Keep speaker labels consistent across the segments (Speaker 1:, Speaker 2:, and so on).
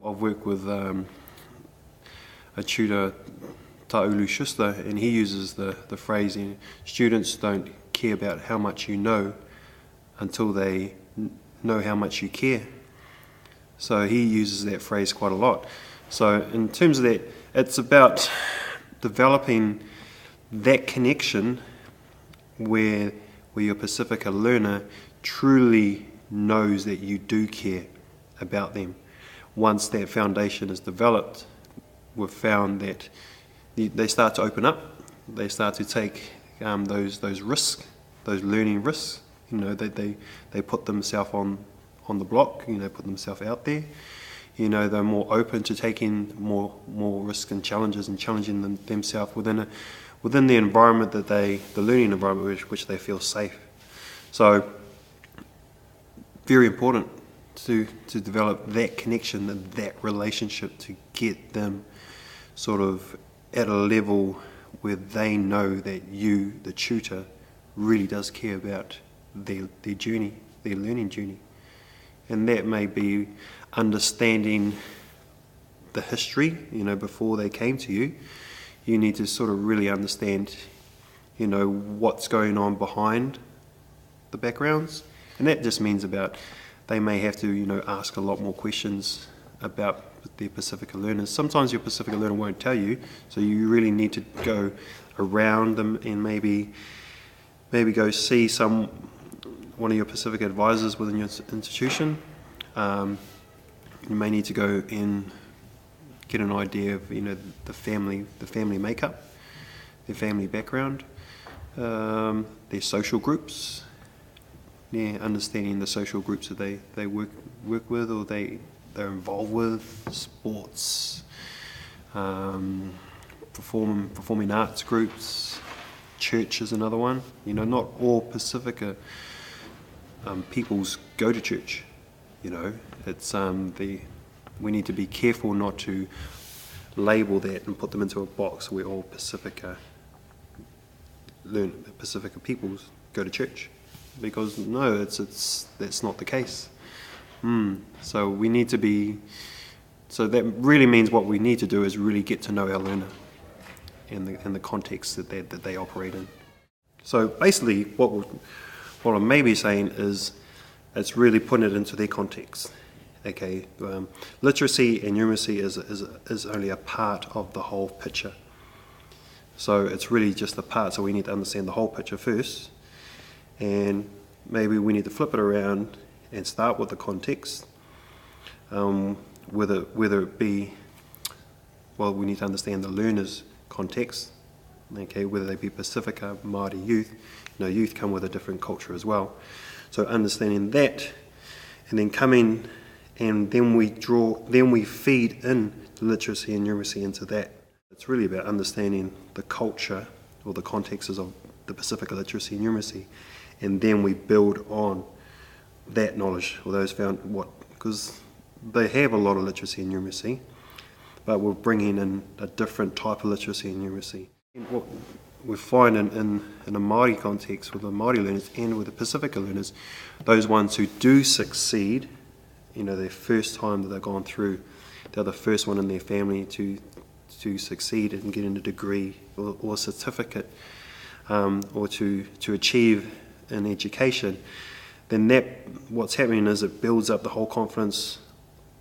Speaker 1: I've worked with a tutor, Taulu Schuster, and he uses the phrase, students don't care about how much you know until they know how much you care. So he uses that phrase quite a lot. So in terms of that, it's about developing that connection where your Pacifica learner truly knows that you do care about them. Once that foundation is developed, we've found that they start to open up. They start to take those risks, those learning risks. They put themselves on the block. Put themselves out there. They're more open to taking more risks and challenges and challenging themselves within the environment the learning environment which they feel safe. So very important to develop that connection and that relationship to get them sort of at a level where they know that you, the tutor, really does care about their journey, their learning journey. And that may be understanding the history, before they came to you. You need to sort of really understand, what's going on behind the backgrounds. And that just means they may have to, ask a lot more questions about their Pacifica learners. Sometimes your Pacifica learner won't tell you, so you really need to go around them and maybe go see one of your Pacifica advisors within your institution. You may need to go and get an idea of the family makeup, their family background, their social groups. Understanding the social groups that they work with or they're involved with, sports, performing arts groups, church is another one. Not all Pacifica peoples go to church. It's we need to be careful not to label that and put them into a box where all Pacifica peoples go to church. Because no, that's not the case. So we need to be. So that really means what we need to do is really get to know our learner and the context that they operate in. So basically, what I may be saying is, it's really putting it into their context. Okay, literacy and numeracy is only a part of the whole picture. So it's really just a part. So we need to understand the whole picture first. And maybe we need to flip it around and start with the context, whether it be, we need to understand the learner's context, okay, whether they be Pacifica, Māori youth. Youth come with a different culture as well. So understanding that, and then coming, and then we feed in the literacy and numeracy into that. It's really about understanding the culture or the contexts of the Pacifica literacy and numeracy. And then we build on that knowledge, or those because they have a lot of literacy and numeracy, but we're bringing in a different type of literacy and numeracy. What we find in a Māori context with the Māori learners and with the Pacifica learners, those ones who do succeed, their first time that they've gone through, they're the first one in their family to succeed and get a degree or a certificate, or to achieve in education, then what's happening is it builds up the whole confidence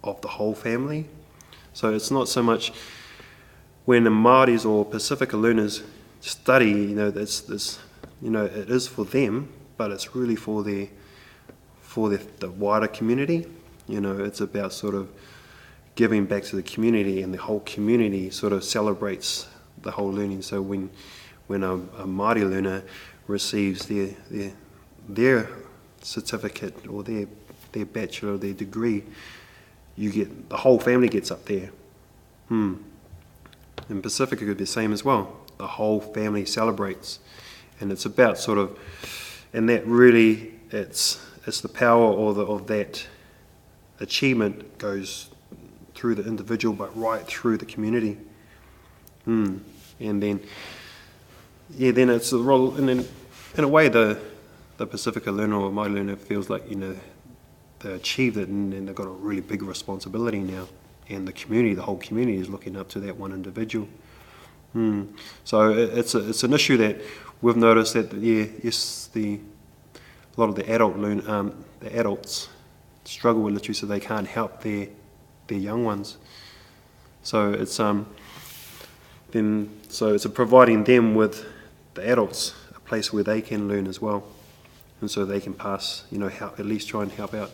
Speaker 1: of the whole family. So it's not so much when the Māoris or Pacifica learners study, it is for them, but it's really for the wider community. It's about sort of giving back to the community, and the whole community sort of celebrates the whole learning. So when a Māori learner receives their certificate or their bachelor, their degree, the whole family gets up there. In Pacifica could be the same as well. The whole family celebrates, and it's about sort of, and that really it's the power of that achievement goes through the individual, but right through the community. And then it's the role, and then in a way the Pacifica learner or my learner feels like they achieved it, and they've got a really big responsibility now. and the whole community is looking up to that one individual. So it's an issue that we've noticed that yes, a lot of the adults struggle with literacy, so they can't help their young ones. So it's providing them with the adults a place where they can learn as well, and so they can pass, at least try and help out